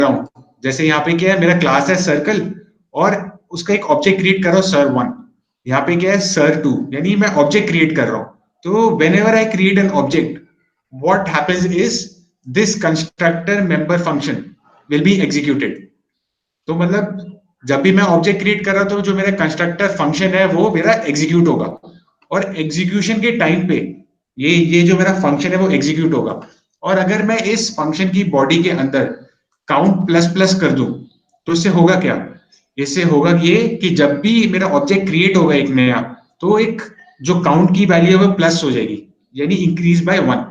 रहा हूँ, जैसे यहाँ पे क्या है, मेरा क्लास है सर्कल और उसका एक ऑब्जेक्ट क्रिएट कर रहा हूँ sir1, यहाँ पे क्या है sir2, यानी मैं ऑब्जेक्ट क्रिएट कर रहा हूँ. तो whenever I create an object, what happens is this constructor member function will be executed. तो मतलब जब भी मैं ऑब्जेक्ट क्रिएट कर रहा हूं तो जो मेरा कंस्ट्रक्टर फंक्शन है वो मेरा एग्जीक्यूट होगा, और एग्जीक्यूशन के टाइम पे ये जो मेरा फंक्शन है वो एग्जीक्यूट होगा. और अगर मैं इस फंक्शन की बॉडी के अंदर काउंट प्लस प्लस कर दूं तो इससे होगा क्या, इससे होगा ये कि जब भी मेरा ऑब्जेक्ट क्रिएट होगा एक नया, तो एक जो काउंट की वैल्यू है वो प्लस हो जाएगी, यानी इंक्रीज बाय 1.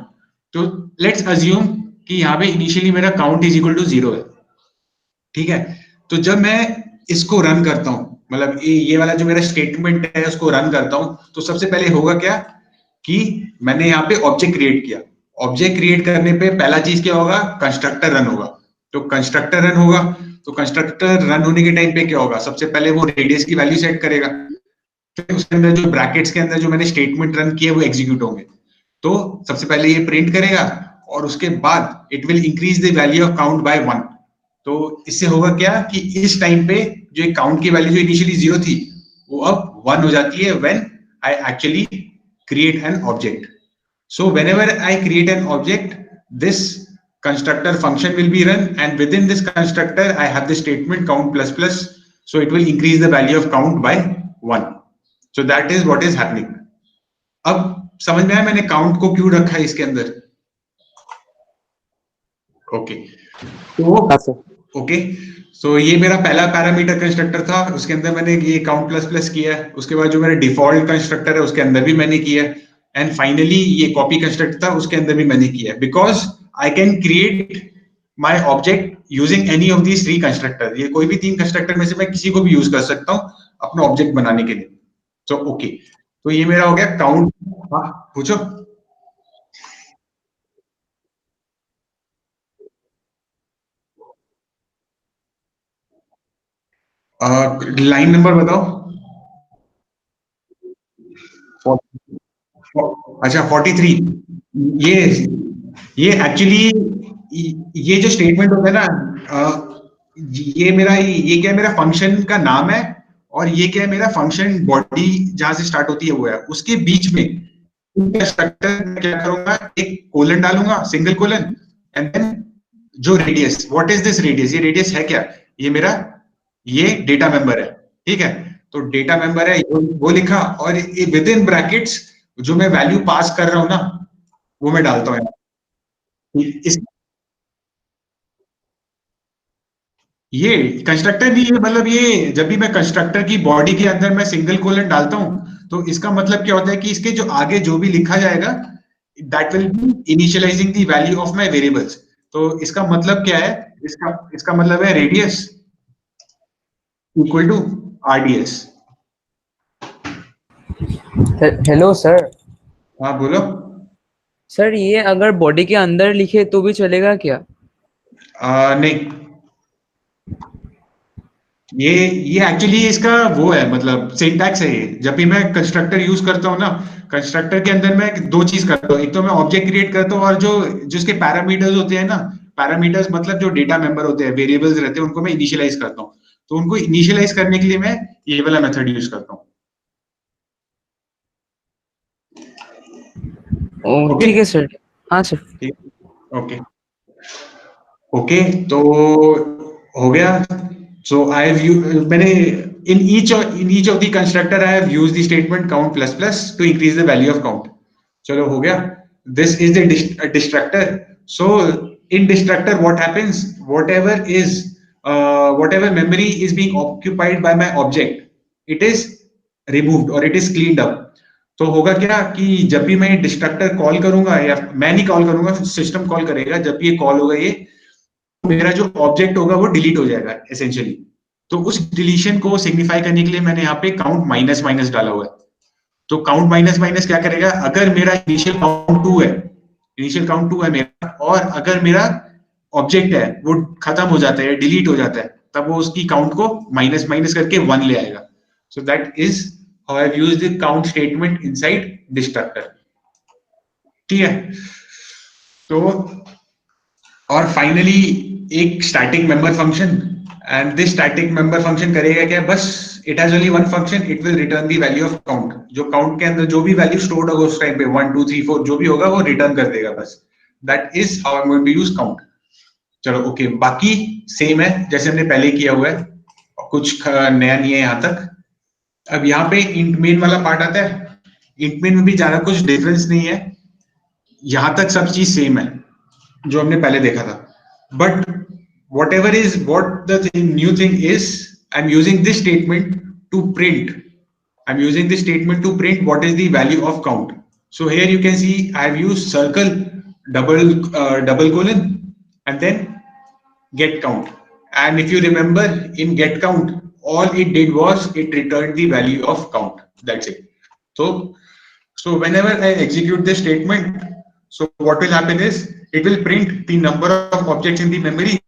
तो लेट्स अज्यूम कि यहाँ पे इनिशियली मेरा काउंट इज इक्वल टू 0 है, ठीक है. तो जब मैं इसको रन करता हूं, मतलब ये वाला जो मेरा स्टेटमेंट है उसको रन करता हूं, तो सबसे पहले होगा क्या कि मैंने यहाँ पे ऑब्जेक्ट क्रिएट किया. ऑब्जेक्ट क्रिएट करने पे पहला चीज क्या होगा, कंस्ट्रक्टर रन होगा. तो कंस्ट्रक्टर रन होगा, तो कंस्ट्रक्टर रन होने के टाइम पे क्या होगा, सबसे पहले वो रेडियस की वैल्यू सेट करेगा, फिर उसके अंदर जो ब्रैकेट्स के अंदर जो मैंने स्टेटमेंट रन किया वो एग्जीक्यूट होंगे. तो सबसे पहले ये प्रिंट करेगा और उसके बाद it will increase the value of count by 1. तो इससे होगा क्या कि इस टाइम पे जो काउंट की वैल्यू जो इनिशियली 0 थी वो अब 1 हो जाती है when I actually create an object. So whenever I create an object, this constructor function will be run, and within this constructor I have the statement count plus plus, so it will increase the value of count by 1. So that is what is happening. अब समझ में आया मैंने count को क्यों रखा है इसके अंदर. ओके तो ओके सो ये मेरा पहला पैरामीटर कंस्ट्रक्टर था, उसके अंदर मैंने ये काउंट प्लस प्लस किया है. उसके बाद जो मेरा डिफॉल्ट कंस्ट्रक्टर है उसके अंदर भी मैंने किया है, एंड फाइनली ये कॉपी कंस्ट्रक्टर था उसके अंदर भी मैंने किया है, because I can create my object using any of these 3 constructor. ये कोई भी 3 कंस्ट्रक्टर में से मैं किसी को भी यूज कर सकता हूँ अपना ऑब्जेक्ट बनाने के लिए. तो ओके, तो ये मेरा हो गया काउंट. हाँ पूछो. लाइन नंबर बताओ. अच्छा 43. ये ये एक्चुअली ये जो स्टेटमेंट होता है ना, ये मेरा ये क्या है, मेरा फंक्शन का नाम है, और ये क्या है, मेरा फंक्शन बॉडी जहां से स्टार्ट होती है वो है, उसके बीच में स्ट्रक्चर क्या करूंगा, एक कोलन डालूंगा, सिंगल कोलन, एंड देन जो radius, what is this radius, ये रेडियस है क्या, ये मेरा ये डेटा मेंबर है, ठीक है. तो डेटा मेंबर है वो लिखा, और विद इन ब्रैकेट्स जो मैं वैल्यू पास कर रहा हूं ना वो मैं डालता हूँ. इस ये कंस्ट्रक्टर नहीं है, मतलब ये जब भी मैं कंस्ट्रक्टर की बॉडी के अंदर मैं सिंगल कोलन डालता हूं तो इसका मतलब क्या होता है कि इसके जो आगे जो भी लिखा जाएगा that will be initialising the value of my variables. तो इसका मतलब क्या है, इसका इसका मतलब है radius equal to RDS. Hello sir. हाँ बोलो. सर ये अगर बॉडी के अंदर लिखे तो भी चलेगा क्या? नहीं, ये एक्चुअली इसका वो है, मतलब सिंटैक्स है ये. जब भी मैं कंस्ट्रक्टर यूज करता हूँ ना, कंस्ट्रक्टर के अंदर मैं दो चीज करता हूँ, एक तो मैं ऑब्जेक्ट क्रिएट करता हूँ, और जो जिसके पैरामीटर्स होते हैं ना, पैरामीटर्स मतलब जो डेटा मेंबर होते हैं, वेरिएबल्स रहते हैं, उनको मैं इनिशियलाइज करता हूँ. तो उनको इनिशियलाइज करने के लिए मैं ये वाला मेथड यूज करता हूँ. ओके ठीक है सर. हाँ सर. ओके ओके तो हो गया. सो मैंने in each of the constructor I have used the statement count plus plus to increase the value of count. चलो हो गया. This is the destructor. So in destructor what happens, whatever memory is being occupied by my object, it is removed or it is cleaned up. तो होगा क्या कि जब भी मैं डिस्ट्रक्टर कॉल करूंगा, या मैं नहीं कॉल करूंगा, सिस्टम कॉल करेगा, जब भी ये कॉल होगा ये मेरा जो ऑब्जेक्ट होगा वो डिलीट हो जाएगा एसेंशियली. तो उस डिलीशन को सिग्निफाई करने के लिए मैंने यहाँ पे काउंट माइनस माइनस डाला हुआ है. तो काउंट माइनस माइनस क्या करेगा, अगर मेरा इनिशियल काउंट 2 है मेरा, और अगर मेरा ऑब्जेक्ट है वो खत्म हो जाता है, डिलीट हो जाता है, तब वो उसकी काउंट को माइनस माइनस करके 1 ले आएगा. So that is how I have used the count statement inside destructor. ठीक है. तो और फाइनली एक static member function, and this static member function करेगा क्या, बस it has only one function, it will return the value of count. जो count के अंदर जो भी वैल्यू स्टोर्ड होगा उस टाइम पे 1 2 3 4 जो भी होगा वो रिटर्न कर देगा बस। That is how I am going to use count. चलो ओके, बाकी सेम है जैसे हमने पहले किया हुआ है, कुछ नया नहीं है यहाँ तक। अब यहाँ पे इंट मेन वाला पार्ट आता है। इंट मेन में भी ज्यादा कुछ डिफरेंस नहीं है, यहाँ तक सब चीज सेम है जो हमने पहले देखा था। But whatever is what the new thing is, I'm using this statement to print. I'm using this statement to print what is the value of count. So here you can see I've used circle, double colon, and then get count. And if you remember in get count, all it did was it returned the value of count. That's it. So whenever I execute this statement, so what will happen is it will print the number of objects in the memory,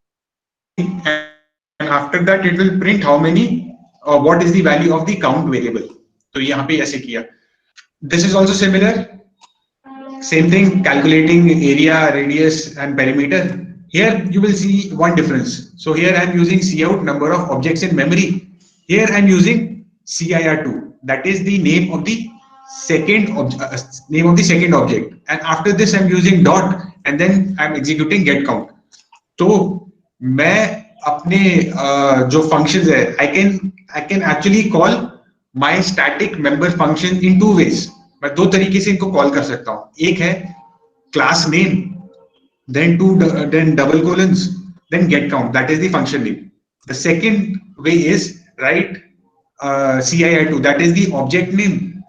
and after that it will print how many, what is the value of the count variable. तो यहाँ पे ऐसे किया. This is also similar. Same thing, calculating area, radius, and perimeter. Here you will see one difference. So here I am using cout, number of objects in memory. Here I am using CIR2. That is the name of the second object. And after this I am using dot, and then I am executing get count. तो मैं अपने जो functions है, I can actually call my static member function in two ways. मैं दो तरीके से इनको कॉल कर सकता हूँ. एक है class name, then double colons, then get count. That is the function name. The second way is write CIR2. That is the object name,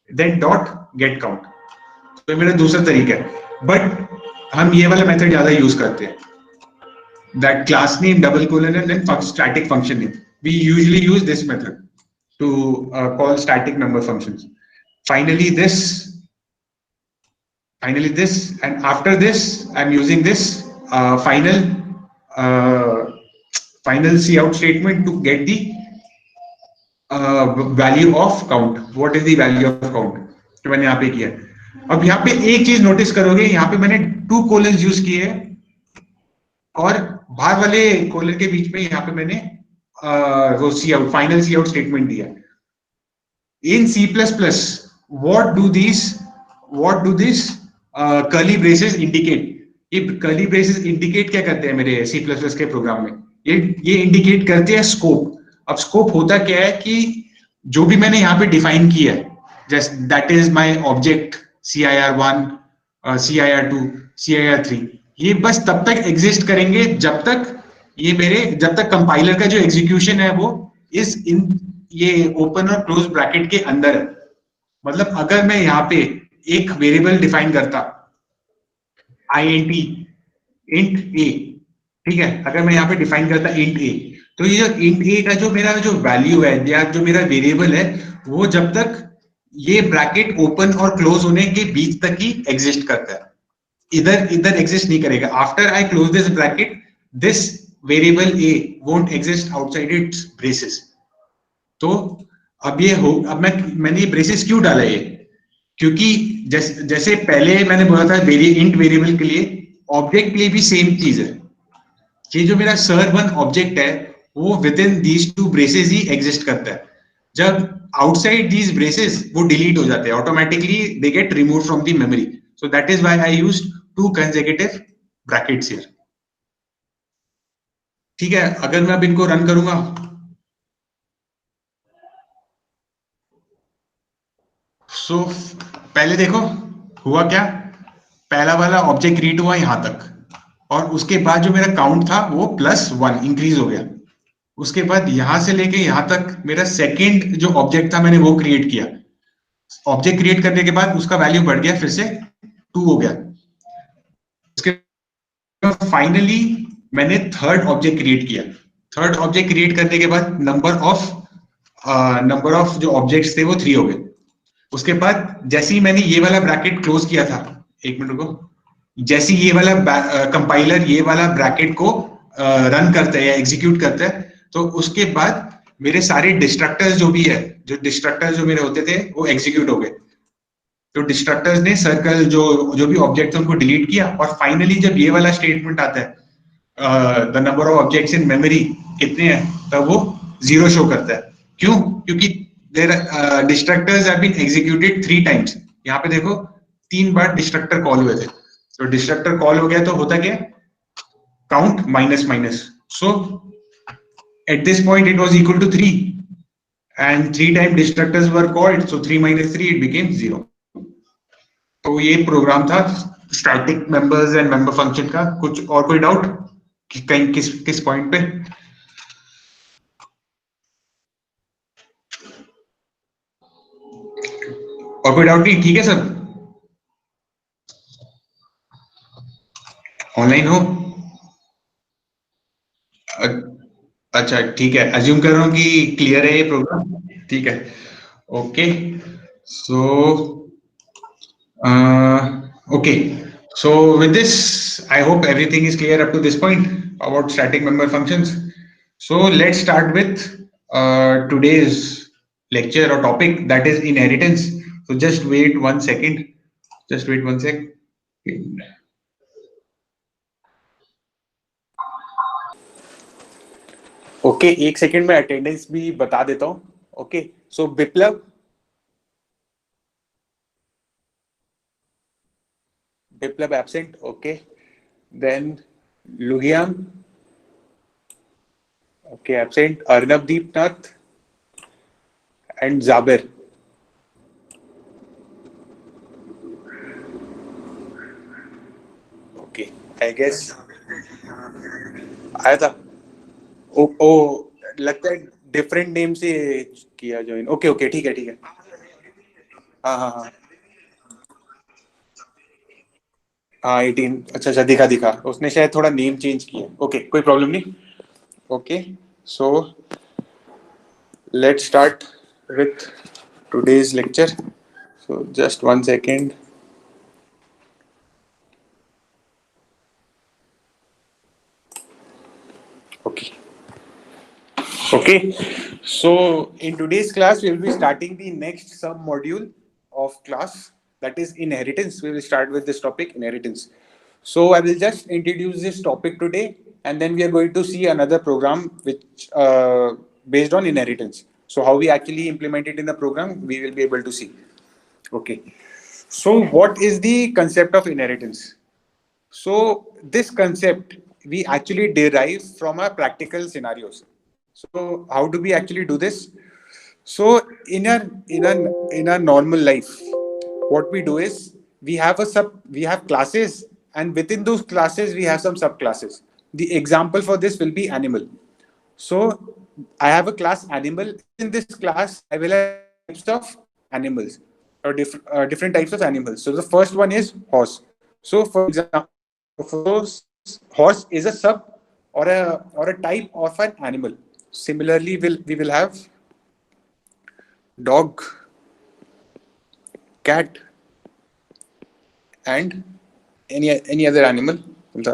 then dot get count. तो मेरा दूसरा तरीका है, बट हम ये वाला मेथड ज्यादा यूज करते हैं. That class name, double colon, and then static function name. We usually use this method to call static member functions. Finally this, and after this I'm using this final cout statement to get the value of count. What is the value of count? तो मैंने यहाँ पे किया. अब यहाँ पे एक चीज नोटिस करोगे, यहाँ पे मैंने 2 colons यूज किए हैं और बाहर वाले कोलन के बीच में यहाँ पे मैंने वो फाइनल सी आउट स्टेटमेंट दिया. इन C++, what do these curly braces indicate? ये curly braces indicate क्या करते हैं मेरे C++ के प्रोग्राम में? ये इंडिकेट करते हैं स्कोप. अब स्कोप होता क्या है कि जो भी मैंने यहाँ पे डिफाइन किया है, just that is my object CIR1, CIR2, CIR3, ये बस तब तक एग्जिस्ट करेंगे जब तक कंपाइलर का जो एग्जीक्यूशन है वो इस इन ये ओपन और क्लोज ब्रैकेट के अंदर है. मतलब अगर मैं यहाँ पे एक वेरिएबल डिफाइन करता int a, ठीक है, अगर मैं यहाँ पे डिफाइन करता int a, तो ये जो int a का जो मेरा जो वैल्यू है या जो मेरा वेरिएबल है वो जब तक ये ब्रैकेट ओपन और क्लोज होने के बीच तक ही एग्जिस्ट करता है, इधर एग्जिस्ट नहीं करेगा. After I close this bracket, this variable a won't exist outside its braces. तो अब मैंने ये ब्रेसेस क्यों डाला है? क्योंकि जैसे पहले मैंने बोला था इंट वेरिएबल के लिए, ऑब्जेक्ट के लिए भी सेम चीज है. ये जो मेरा sir1 ऑब्जेक्ट है वो with in these 2 braces he exist करता है. जब आउटसाइड दीज ब्रेसेस वो डिलीट हो जाते हैं automatically, they get remove from the memory. So that is why I used 2 consecutive brackets here. ठीक है, अगर मैं अब इनको रन करूंगा, so पहले देखो हुआ क्या, पहला वाला ऑब्जेक्ट क्रिएट हुआ यहां तक, और उसके बाद जो मेरा काउंट था वो +1 इंक्रीज हो गया. उसके बाद यहां से लेके यहां तक मेरा सेकेंड जो ऑब्जेक्ट था मैंने वो क्रिएट किया. ऑब्जेक्ट क्रिएट करने के बाद उसका वैल्यू बढ़ गया, फिर से 2 हो गया. फाइनली मैंने थर्ड ऑब्जेक्ट क्रिएट किया. थर्ड ऑब्जेक्ट क्रिएट करने के बाद नंबर ऑफ जो ऑब्जेक्ट्स थे वो 3 हो गए. उसके बाद जैसे ही मैंने ये वाला ब्रैकेट क्लोज किया था, एक मिनट रुको, जैसे ये वाला कंपाइलर ये वाला ब्रैकेट को रन करता है या एग्जीक्यूट करता है, तो उसके बाद मेरे सारे डिस्ट्रक्टर्स जो मेरे होते थे वो एग्जीक्यूट हो गए. तो डिस्ट्रक्टर्स ने सर्कल जो भी ऑब्जेक्ट थे उनको डिलीट किया. और फाइनली जब ये वाला स्टेटमेंट आता है, the number of objects in memory कितने हैं, तब वो 0 शो करता है। क्यों? क्योंकि their destructors have been executed 3 times. यहाँ पे देखो 3 बार डिस्ट्रक्टर कॉल हुए थे, तो डिस्ट्रक्टर कॉल हो गया तो होता क्या है, count minus minus. So at this point it was equal to 3 and 3 time destructors were called, so 3 minus 3 it became 0. तो ये प्रोग्राम था static members and member function का। कुछ और कोई डाउट कि कहीं किस किस पॉइंट पे? और कोई डाउट नहीं? ठीक है सब ऑनलाइन हो? अच्छा ठीक है, अज्यूम कर रहा हूँ कि क्लियर है ये प्रोग्राम। ठीक है, okay. So okay, so with this I hope everything is clear up to this point about static member functions. So let's start with today's lecture or topic, that is inheritance. So just wait one second, just wait one sec. Okay, एक second में attendance भी बता देता हूँ। Okay, so Biplab absent. Okay, then Lugiam, okay absent. Arnab Deepnath and Jabir. Okay, I guess आया था। ओ लगता है डिफरेंट नेम से किया ज्वाइन। ओके ओके, ठीक है ठीक है। हाँ हाँ हाँ हाँ 18। अच्छा अच्छा, दिखा दिखा, उसने शायद थोड़ा नेम चेंज किया। ओके, कोई प्रॉब्लम नहीं। Okay, so let's start with today's lecture. So just one second. Okay. Okay. So in today's class, we will be starting the next sub module of class, that is inheritance. We will start with this topic, inheritance. So I will just introduce this topic today, and then we are going to see another program which based on inheritance. So how we actually implement it in the program, we will be able to see. Okay. So what is the concept of inheritance? So this concept we actually derive from our practical scenarios. So how do we actually do this? So in a normal life, what we do is we have classes, and within those classes we have some subclasses. The example for this will be animal. So I have a class animal. In this class, I will have types of animals or different types of animals. So the first one is horse. So for example, horse is a sub or a type of an animal. Similarly, we will have dog, cat, and any other animal.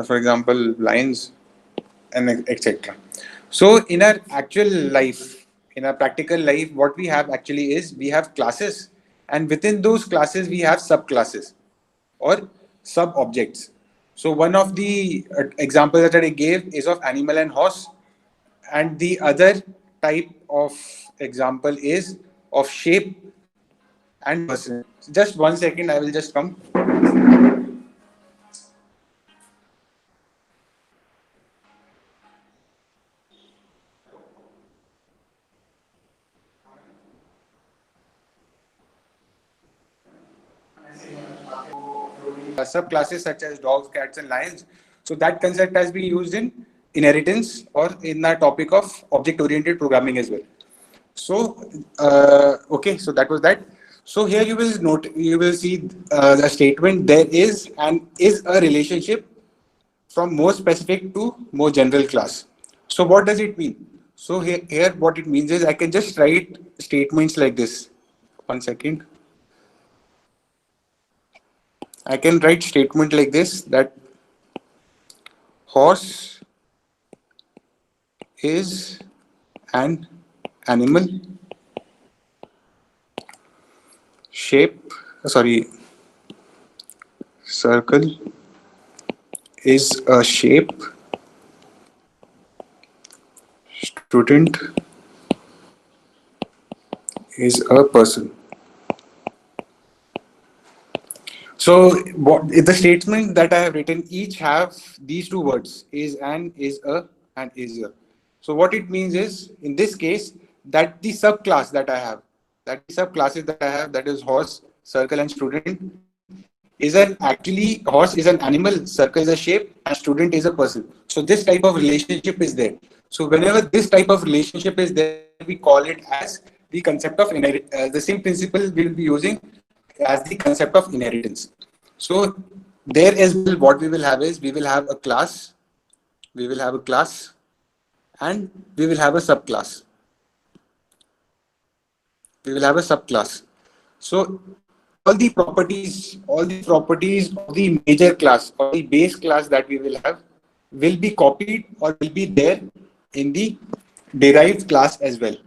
For example, lions, and etc. So in our actual life, in our practical life, what we have actually is we have classes, and within those classes we have subclasses or sub objects. So one of the examples that I gave is of animal and horse, and the other type of example is of shape and person. Just one second, I will just come. Subclasses such as dogs, cats, and lions. So that concept has been used in inheritance or in the topic of object-oriented programming as well. So okay, so that was that. So here you will see the statement, there is a relationship from more specific to more general class. So what does it mean? So here what it means is I can just write statements like this. One second. I can write statement like this, that horse is an animal, circle is a shape, Student is a person. So what the statement that I have written each have these two words, is an, is a, and is a. So what it means is, in this case, that the subclass that I have, that the subclasses that I have, that is horse, circle, and student, is an actually horse is an animal, circle is a shape, and student is a person. So this type of relationship is there. So whenever this type of relationship is there, we call it as the concept of the same principle we will be using as the concept of inheritance. So there as well, what we will have is we will have a class, we will have a class, and we will have a subclass. We will have a subclass. So all the properties of the major class or the base class that we will have will be copied or will be there in the derived class as well.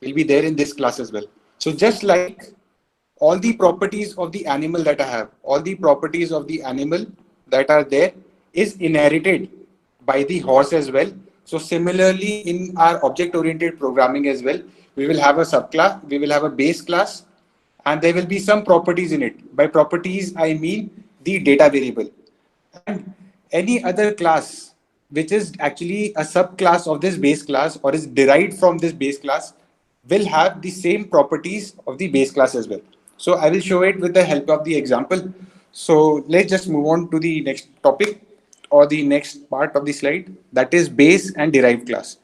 Will be there in this class as well. So just like all the properties of the animal that I have, all the properties of the animal that are there is inherited by the horse as well. So similarly, in our object-oriented programming as well, we will have a subclass, we will have a base class, and there will be some properties in it. By properties, I mean the data variable. And any other class which is actually a subclass of this base class or is derived from this base class will have the same properties of the base class as well. So I will show it with the help of the example. So let's just move on to the next topic or the next part of the slide, that is base and derived class.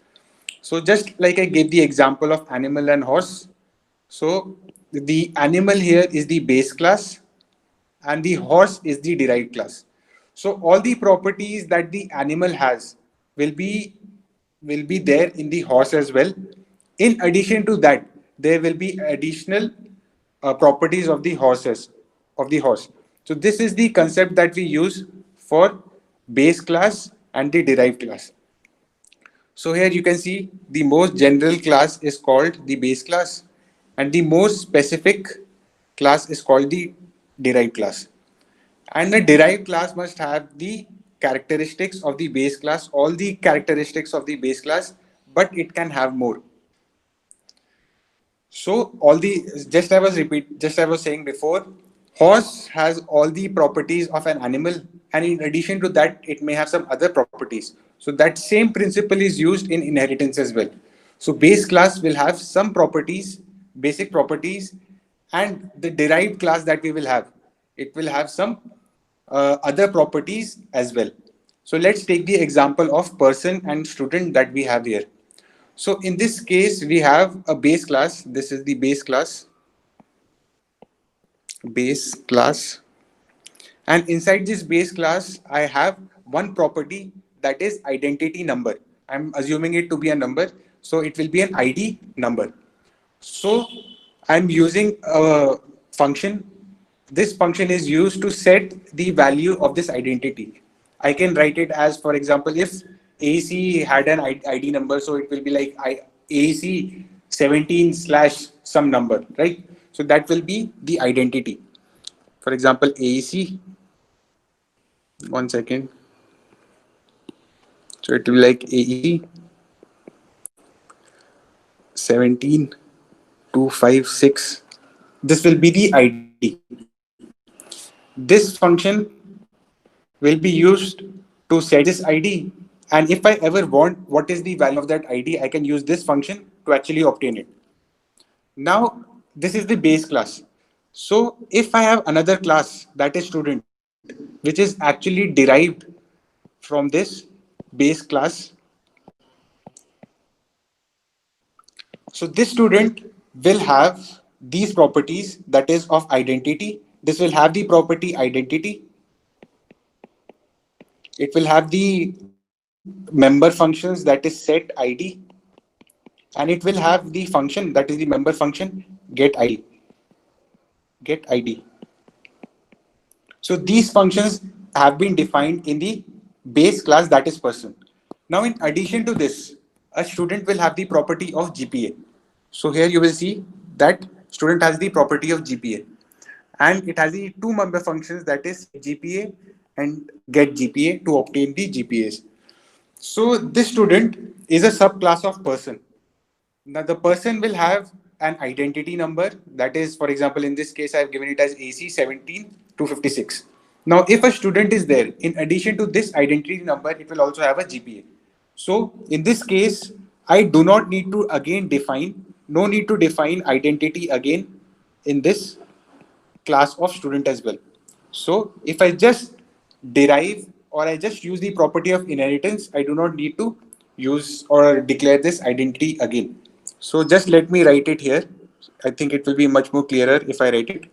So just like I gave the example of animal and horse, so the animal here is the base class and the horse is the derived class. So all the properties that the animal has will be there in the horse as well. In addition to that, there will be additional properties of the horse. So this is the concept that we use for base class and the derived class. So here you can see the most general class is called the base class and the most specific class is called the derived class. And the derived class must have the characteristics of the base class, all the characteristics of the base class, but it can have more. So all the just I was saying before, horse has all the properties of an animal, and in addition to that, it may have some other properties. So that same principle is used in inheritance as well. So base class will have some properties, basic properties, and the derived class that we will have, it will have some other properties as well. So let's take the example of person and student that we have here. So in this case, we have a base class. This is the base class. Base class. And inside this base class, I have one property that is identity number. I'm assuming it to be a number. So it will be an ID number. So I'm using a function. This function is used to set the value of this identity. I can write it as, for example, if AC had an ID number, so it will be like AC 17 slash some number, right? So that will be the identity. For example, AC, 1 second. So it will be like AEC 17256. This will be the ID. This function will be used to set this ID. And if I ever want what is the value of that ID, I can use this function to actually obtain it. Now, this is the base class. So if I have another class that is student, which is actually derived from this base class. So this student will have these properties, that is of identity. This will have the property identity. It will have the member functions, that is set ID, and it will have the function that is the member function get ID. Get ID. So these functions have been defined in the base class, that is person. Now, in addition to this, a student will have the property of GPA. So here you will see that student has the property of GPA, and it has the two member functions, that is GPA and get GPA, to obtain the GPAs. So this student is a subclass of person. Now the person will have an identity number, that is, for example, in this case, I've given it as AC 17256. Now, if a student is there, in addition to this identity number, it will also have a GPA. So in this case, I do not need to again define, no need to define identity again in this class of student as well. So if I just derive or I just use the property of inheritance, I do not need to use or declare this identity again. So just let me write it here. I think it will be much more clearer if I write it.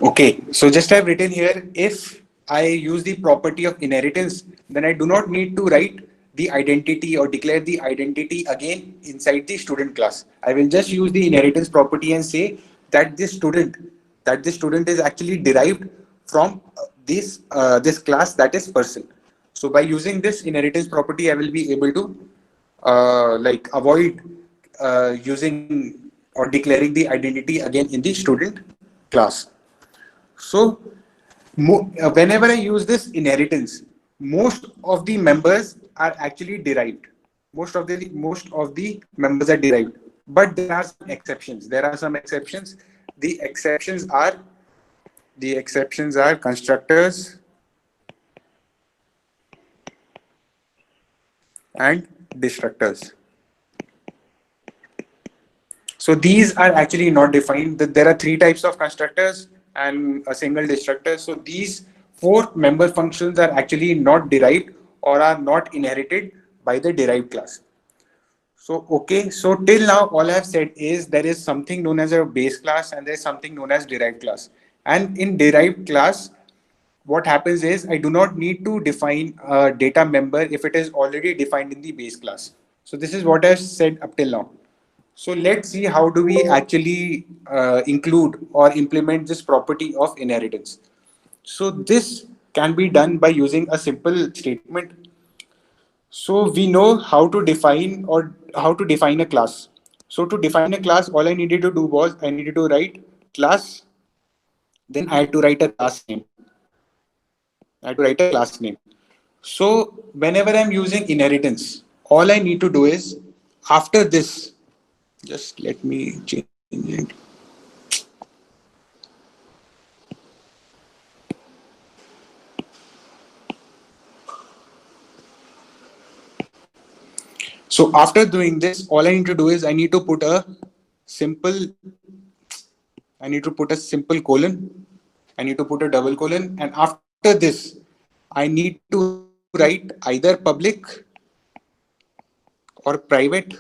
Okay, so just I've written here, if I use the property of inheritance, then I do not need to write the identity or declare the identity again inside the student class. I will just use the inheritance property and say that this student is actually derived from this class, that is person. So by using this inheritance property, I will be able to like avoid using or declaring the identity again in the student class. So whenever I use this inheritance, most of the members are actually derived. Most of the members are derived. But there are some exceptions. There are some exceptions. The exceptions are constructors and destructors. So these are actually not defined. There are three types of constructors and a single destructor. So these four member functions are actually not derived or are not inherited by the derived class. So, okay, so till now, all I have said is there is something known as a base class and there is something known as derived class. And in derived class, what happens is I do not need to define a data member if it is already defined in the base class. So this is what I've said up till now. So let's see how do we actually include or implement this property of inheritance. So this can be done by using a simple statement. So we know how to define a class. So to define a class, all I needed to do was I needed to write class, then I had to write a class name. I had to write a class name. So whenever I'm using inheritance, all I need to do is after this, just let me change it. So after doing this, all I need to do is I need to put a simple colon. I need to put a double colon. And after this, I need to write either public or private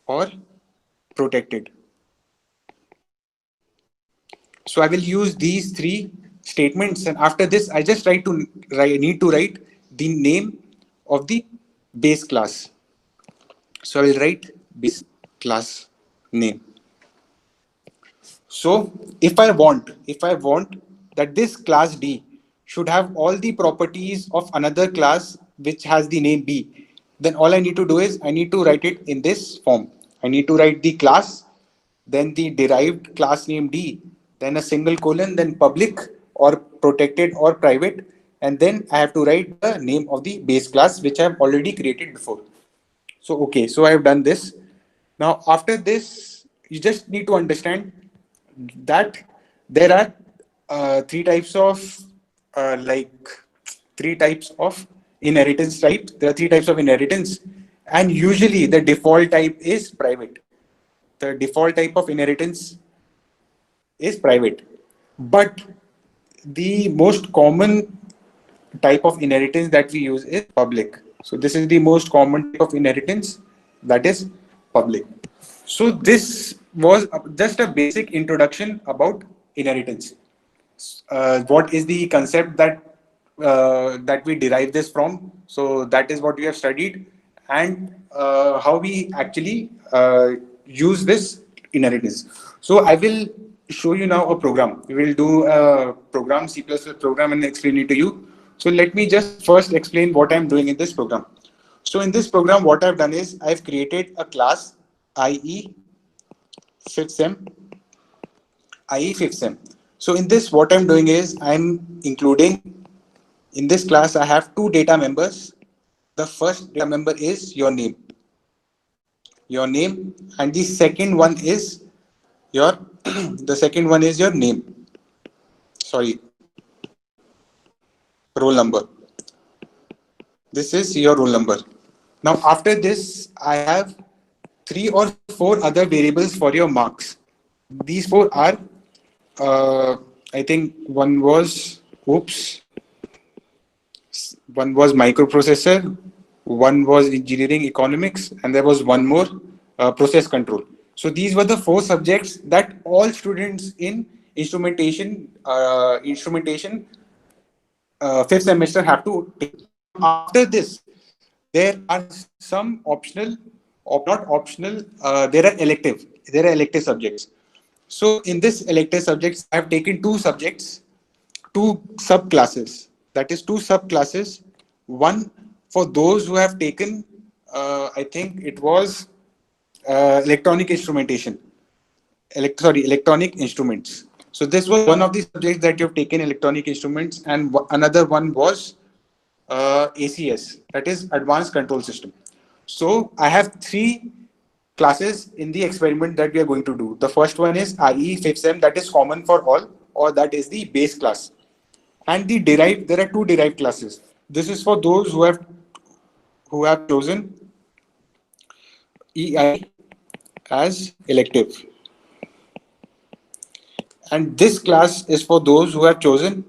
or protected. So I will use these three statements, and after this, I just need to write the name of the base class. So I will write base class name. So if I want that this class D should have all the properties of another class which has the name B, then all I need to do is I need to write it in this form. I need to write the class, then the derived class name D, then a single colon, then public or protected or private, and then I have to write the name of the base class which I have already created before. So okay, so I have done this. Now after this, you just need to understand that there are three types of like three types of inheritance types. There are three types of inheritance, and usually the default type is private. the default type of inheritance is private, but the most common type of inheritance that we use is public. So this is the most common type of inheritance, that is public. So this was just a basic introduction about inheritance. What is the concept that we derive this from? So that is what we have studied, and how we actually use this inheritance. So I will show you now a program. We will do a program, C++ program, and explain it to you. So let me just first explain what I'm doing in this program. So in this program, what I've done is I've created a class IE fifth sem IE fifth sem. So in this, what I'm doing is I'm including in this class, I have two data members. The first data member is your name, and the second one is your the second one is your name. Sorry, roll number. This is your roll number. Now after this, I have 3 or 4 other variables for your marks. These 4 are, I think one was, one was microprocessor, one was engineering economics, and there was one more, process control. So these were the 4 subjects that all students in instrumentation fifth semester have to take. After this, there are some optional, or not optional, there are elective subjects. So in this elective subjects, I have taken 2 subjects, 2 subclasses. That is 2 subclasses. One for those who have taken, I think it was electronic instrumentation, electronic instruments. So this was one of the subjects that you have taken, electronic instruments, and another one was ACS, that is advanced control system. So I have 3 classes in the experiment that we are going to do. The first one is IE fifth sem, that is common for all, or that is the base class. And the derived, there are 2 derived classes. This is for those who have chosen EI as elective, and this class is for those who have chosen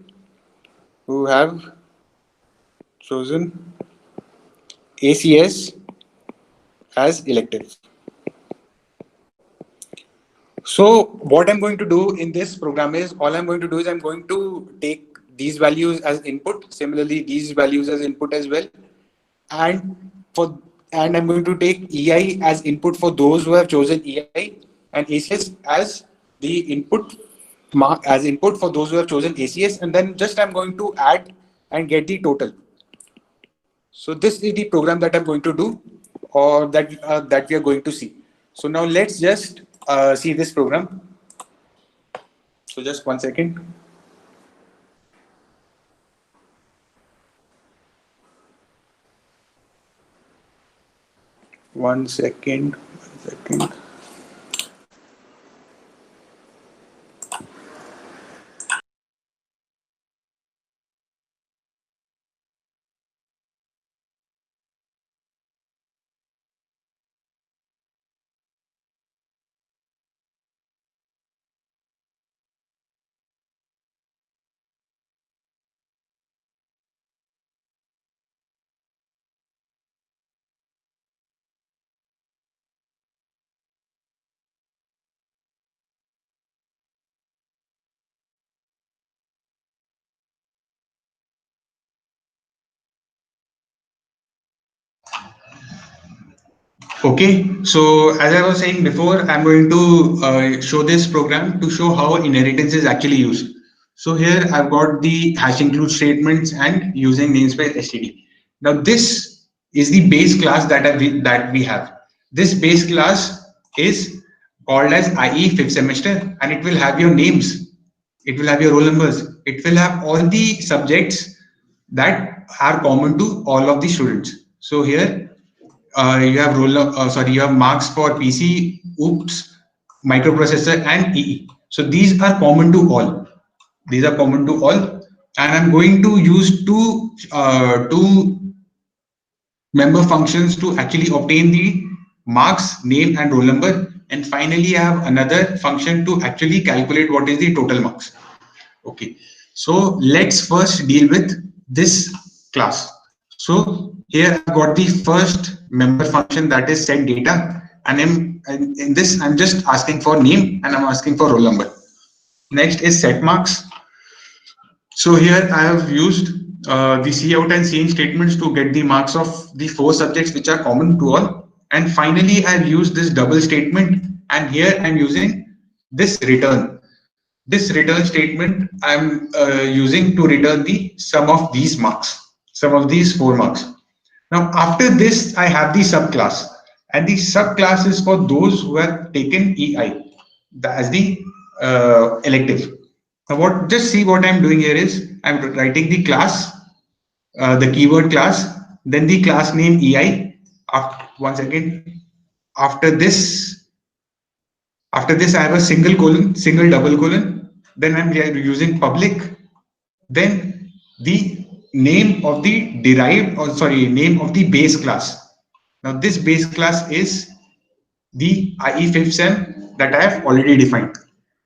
ACS as elective. So what I'm going to do in this program is, all I'm going to do is I'm going to take these values as input, similarly these values as input as well, and I'm going to take EI as input for those who have chosen EI, and ACS as the input for those who have chosen ACS, and then just I'm going to add and get the total. So this is the program that I'm going to do, or that we are going to see. So now let's just see this program. So just 1 second. One second. Okay, so as I was saying before, I'm going to show this program to show how inheritance is actually used. So here I've got the hash include statements and using namespace std. Now this is the base class that we have. This base class is called as IE fifth semester, and it will have your names, it will have your roll numbers, it will have all the subjects that are common to all of the students. So here you have you have marks for PC, OOPS, microprocessor, and EE. So these are common to all. These are common to all, and I'm going to use two member functions to actually obtain the marks, name, and roll number and finally I have another function to actually calculate what is the total marks. Okay, so let's first deal with this class. So here I've got the first member function, that is set data, and in this I'm just asking for name and I'm asking for roll number. Next is set marks. So here I have used the cout and cin statements to get the marks of the 4 subjects which are common to all. And finally I've used this double statement, and here I'm using this return. This return statement I'm using to return the sum of these marks, sum of these 4 marks. Now after this I have the subclass, and the subclass is for those who have taken EI as the elective. Now just see what I'm doing here is I'm writing the class, the keyword class, then the class name EI. Once again, after this I have a single colon, single double colon, then I'm using public, then the name of the derived, or sorry, name of the base class. Now this base class is the IE fifth sem that I have already defined.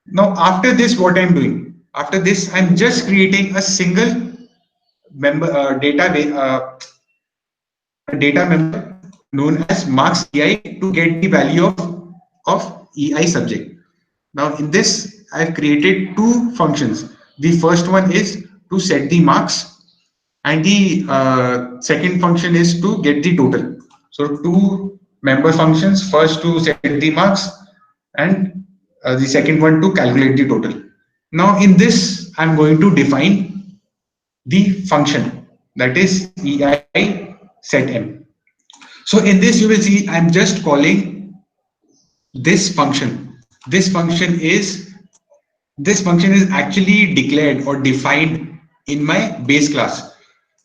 Now after this, what I'm doing, after this I'm just creating a single member data member known as marks EI to get the value of EI subject. Now in this I've created 2 functions. The first one is to set the marks, and the second function is to get the total. So 2 member functions, first to set the marks and the second one to calculate the total. Now in this I'm going to define the function, that is EI set M. So in this you will see I'm just calling this function. This function is actually declared or defined in my base class.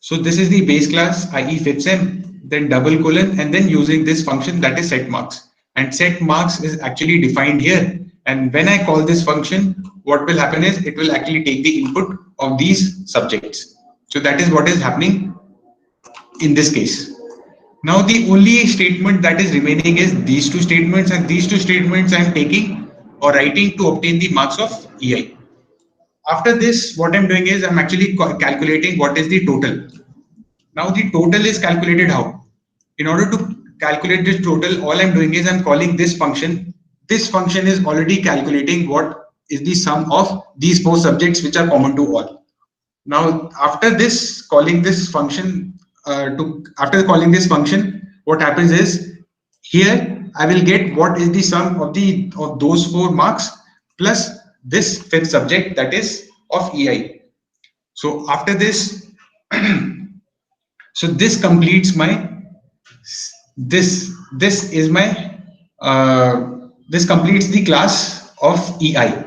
So this is the base class IE fifth sem, then double colon, and then using this function, that is set marks. And set marks is actually defined here. And when I call this function, what will happen is it will actually take the input of these subjects. So that is what is happening in this case. Now the only statement that is remaining is these 2 statements, and these 2 statements I am taking or writing to obtain the marks of EI. After this, what I'm doing is I'm actually calculating what is the total. Now the total is calculated how? In order to calculate this total, all I'm doing is I'm calling this function. This function is already calculating what is the sum of these 4 subjects which are common to all. Now after this, calling this function, after calling this function, what happens is here I will get what is the sum of those 4 marks plus this 5th subject, that is of EI. So after this, so this completes my this is my this completes the class of EI.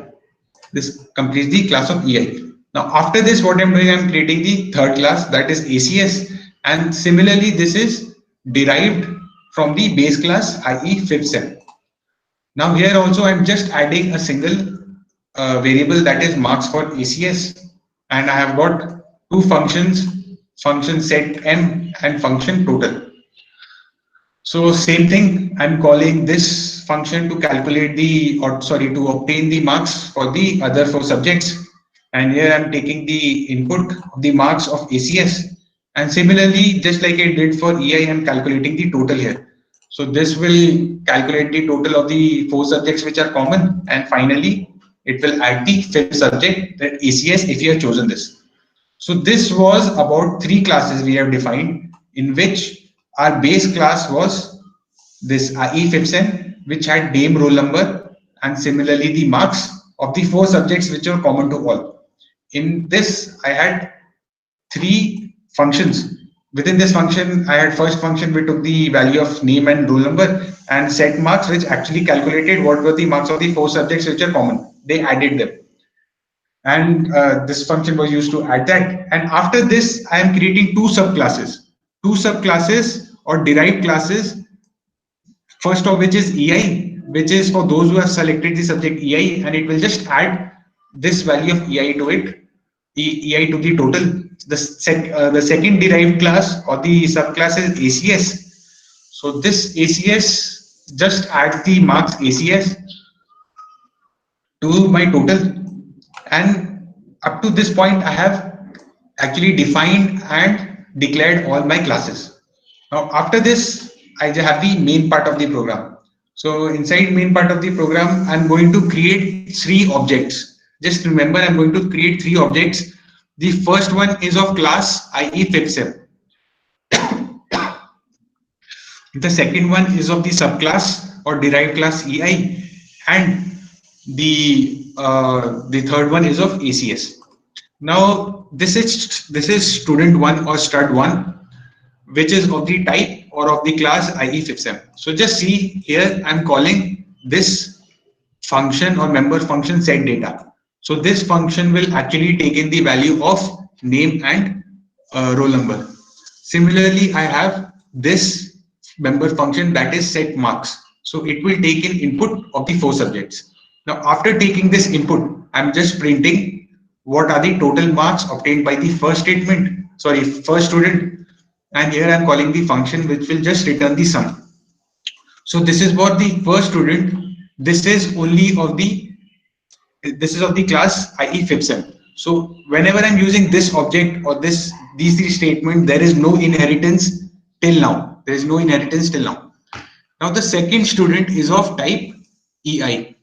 This completes the class of EI. Now after this, what I'm doing, I'm creating the 3rd class, that is ACS. And similarly, this is derived from the base class IE fifth sem. Now here also I'm just adding a single variable, that is marks for ACS, and I have got 2 functions, function set M and function total. So same thing, I'm calling this function to calculate to obtain the marks for the other 4 subjects, and here I'm taking the input of the marks of ACS. And similarly, just like I did for EI, I'm calculating the total here. So this will calculate the total of the 4 subjects which are common, and finally it will add the 5th subject, that ACS, if you have chosen this. So this was about 3 classes we have defined, in which our base class was this IE fifth sem, which had name, roll number, and similarly the marks of the 4 subjects which are common to all. In this I had 3 functions. Within this function, I had first function which took the value of name and roll number, and set marks, which actually calculated what were the marks of the 4 subjects which are common. They added them, and this function was used to add that. And after this, I am creating 2 subclasses or derived classes. First of which is EI, which is for those who have selected the subject EI, and it will just add this value of EI to it, EI to the total. The second derived class or the subclass is ACS. So this ACS just add the marks ACS to my total, and up to this point I have actually defined and declared all my classes. Now after this I just have the main part of the program. So inside main part of the program I'm going to create three objects. Just remember, I'm going to create three objects. The first one is of class, i.e. fifth sem. The second one is of the subclass or derived class EI, and the third one is of ACS. Now this is student one or stud one, which is of the type or of the class, i.e. fifth sem. So just see here, I'm calling this function or member function set data. So this function will actually take in the value of name and roll number. Similarly, I have this member function that is set marks. So it will take in input of the four subjects. Now after taking this input, I'm just printing what are the total marks obtained by the first student, and here I'm calling the function which will just return the sum. So this is what the first student, this is of the class, i.e. fifth sem. So whenever I'm using this object or these three statements, there is no inheritance till now. There is no inheritance till now. Now the second student is of type EI.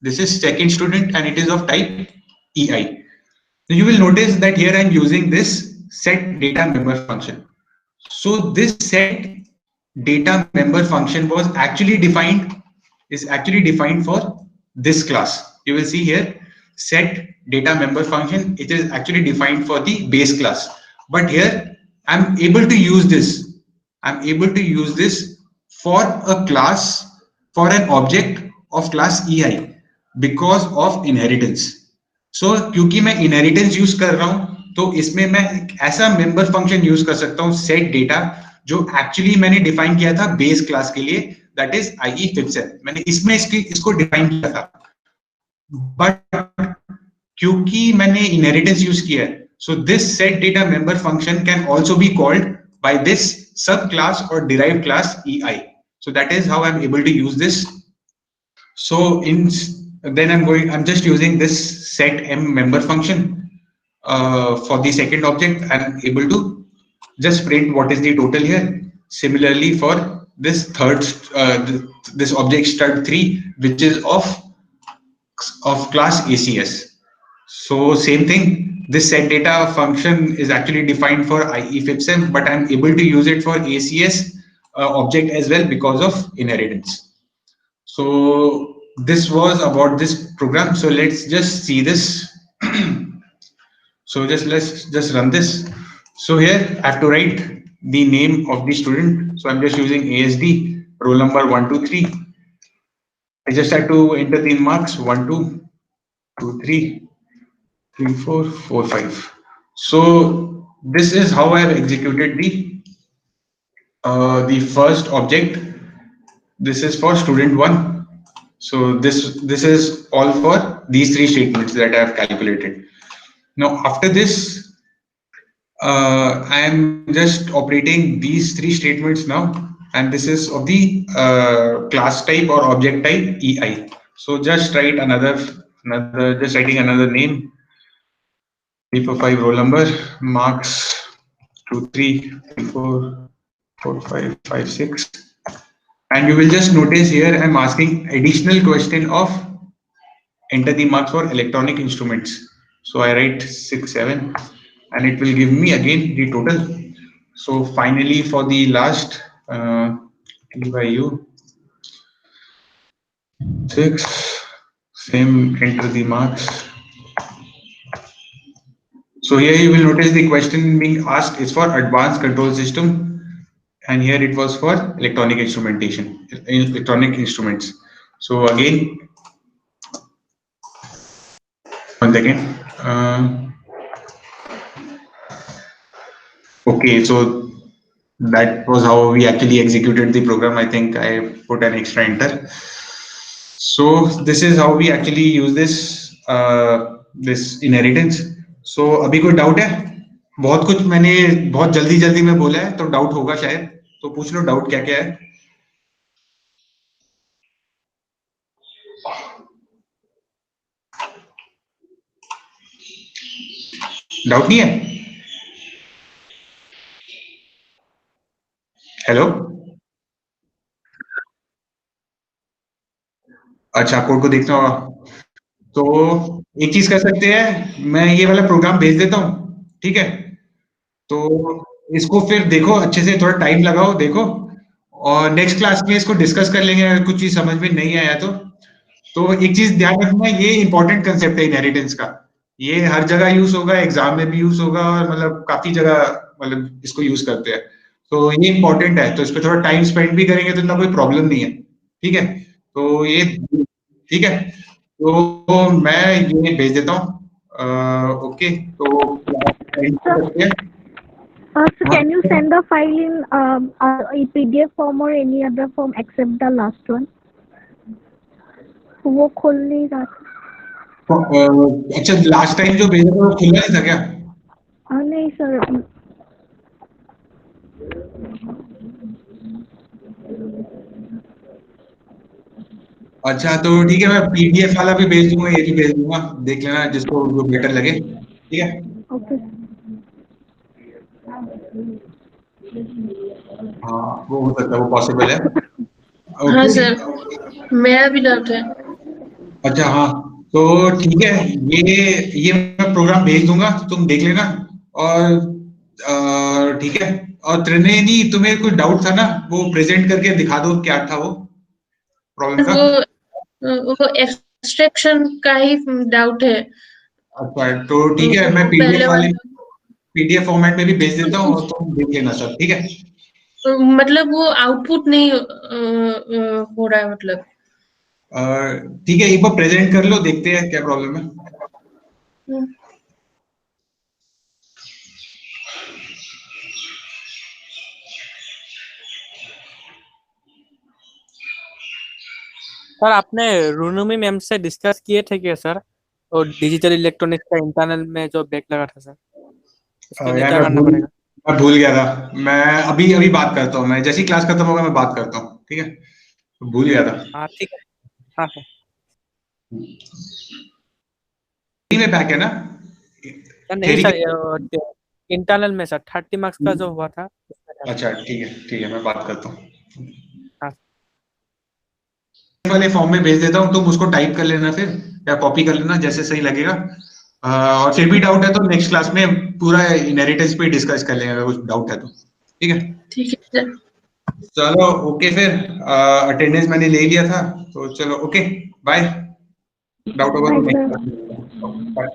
This is second student and it is of type EI. So you will notice that here I'm using this set data member function. So this set data member function is actually defined for this class. You will see here set data member function, it is actually defined for the base class. But here I'm able to use this. I'm able to use this for a class, for an object of class EI because of inheritance. So क्योंकि मैं inheritance use कर रहा हूं, तो इसमें मैं एक ऐसा member function यूज कर सकता हूं set data जो actually मैंने define किया था base class के लिए, that is IE fifth sem. मैंने इसमें इसको define किया था, but क्योंकि मैंने inheritance यूज किया है, so this set data member function can also be called by this subclass or derived class EI. So that is how I'm able to use this. So then I'm just using this set m member function for the second object. I'm able to just print what is the total here. Similarly for this third this object stud3, which is of class ACS. So same thing, this set data function is actually defined for IE fifth sem, but I'm able to use it for ACS object as well because of inheritance. So this was about this program. So let's just see this. So let's just run this. So here I have to write the name of the student. So I'm just using ASD, roll number 123. I just have to enter the marks 1, 2, 2, 3, 3, 4, 4, 5. So this is how I have executed the first object. This is for student 1. So this is all for these three statements that I have calculated. Now after this, I am just operating these three statements now, and this is of the class type or object type EI. So just write just writing another name, 345 roll number, marks 2, 3, 4, 4, 5, 5, 6. And you will just notice here I'm asking additional question of enter the marks for electronic instruments. So I write 6, 7, and it will give me again the total. So finally for the last T by U 6, same, enter the marks. So here you will notice the question being asked is for advanced control system, and here it was for electronic instruments. So again, one second. Okay, so that was how we actually executed the program. I think I put an extra enter. So this is how we actually use this inheritance. So अभी कोई doubt है? बहुत कुछ मैंने बहुत जल्दी में बोला है, तो डाउट होगा शायद, तो पूछ लो डाउट क्या क्या है. डाउट नहीं है? हेलो, अच्छा कोड को देखना होगा। तो एक चीज कर सकते हैं, मैं ये वाला प्रोग्राम भेज देता हूँ, ठीक है? तो इसको फिर देखो अच्छे से, थोड़ा टाइम लगाओ, देखो, और नेक्स्ट क्लास में इसको डिस्कस कर लेंगे अगर कुछ चीज समझ में नहीं आया तो। तो एक चीज ध्यान रखना, ये इंपॉर्टेंट कंसेप्ट है इनहेरिटेंस का। ये हर जगह यूज होगा, एग्जाम में भी यूज होगा, और मतलब काफी जगह मतलब इसको यूज करते हैं। तो ये इंपॉर्टेंट है, तो इस पे थोड़ा टाइम स्पेंड भी करेंगे तो इतना कोई प्रॉब्लम नहीं है, ठीक है? तो ये ठीक है, तो मैं ये भेज देता हूँ। ओके, तो end कर सकते हैं। So can you send the file in a PDF form or any other form except the last one? वो खोल नहीं रहा था। अच्छा, लास्ट टाइम जो भेजा था वो खुला नहीं था क्या? नहीं सर। अच्छा तो ठीक है, मैं पीडीएफ वाला भी भेज दूंगा, ये भी भेज दूंगा, देख लेना जिसको जो बेटर लगे, ठीक है? ओके। हाँ वो हो सकता है, वो पॉसिबल है। हाँ ओके, सर, मेरा भी डाउट है। अच्छा हाँ, तो ठीक है, ये मैं प्रोग्राम भेज दूंगा, तुम देख लेना। और ठीक है, और त्रिनेनी तुम्हें कोई डाउट था ना, वो प्रेजेंट करके दिखा दो, क्या था वो प्रॉब्लम का? वो एक्सट्रैक्शन का ही डाउट है। अच्छा तो ठीक है, मैं पहले पीडीएफ फॉर्मेट में भी भेज देता हूँ, और तुम देख लेना सब, ठीक है? मतलब वो आउटपुट नहीं हो रहा है मतलब। ठीक है, एक बार प्रेजेंट कर लो, देखते हैं क्या प्रॉब्लम है। सर आपने रूनुमी मैम से डिस्कस किए थे क्या सर, और डिजिटल इलेक्ट्रॉनिक्स का इंटरनल में जो बैक लगा था सर, उसके लिए यार क्या करना पड़ेगा? मैं भूल गया था, मैं अभी अभी बात करता हूँ, मैं जैसी क्लास खत्म होगा मैं बात करता हूँ, ठीक है? तो भूल गया था। हाँ ठीक है, हाँ सर। में बैक है ना? नहीं थ्योरी सर, इंटरनल में सर 30 मार्क्स का जो हुआ था। अच्छा ठीक है, मैं बात करता हूँ। हाँ वाले फॉर्म में भेज देता हूँ, तुम उसको टाइप कर लेना फिर, या कॉपी कर लेना, जैसे सही लगेगा। और फिर भी डाउट है तो नेक्स्ट क्लास में पूरा इनहेरिटेंस पे डिस्कस कर लेंगे, अगर कुछ डाउट है तो, ठीक है? ठीक है सर। चलो ओके, फिर अटेंडेंस मैंने ले लिया था, तो चलो ओके, बाय। डाउट होगा तो Bye, sir. Next, bye.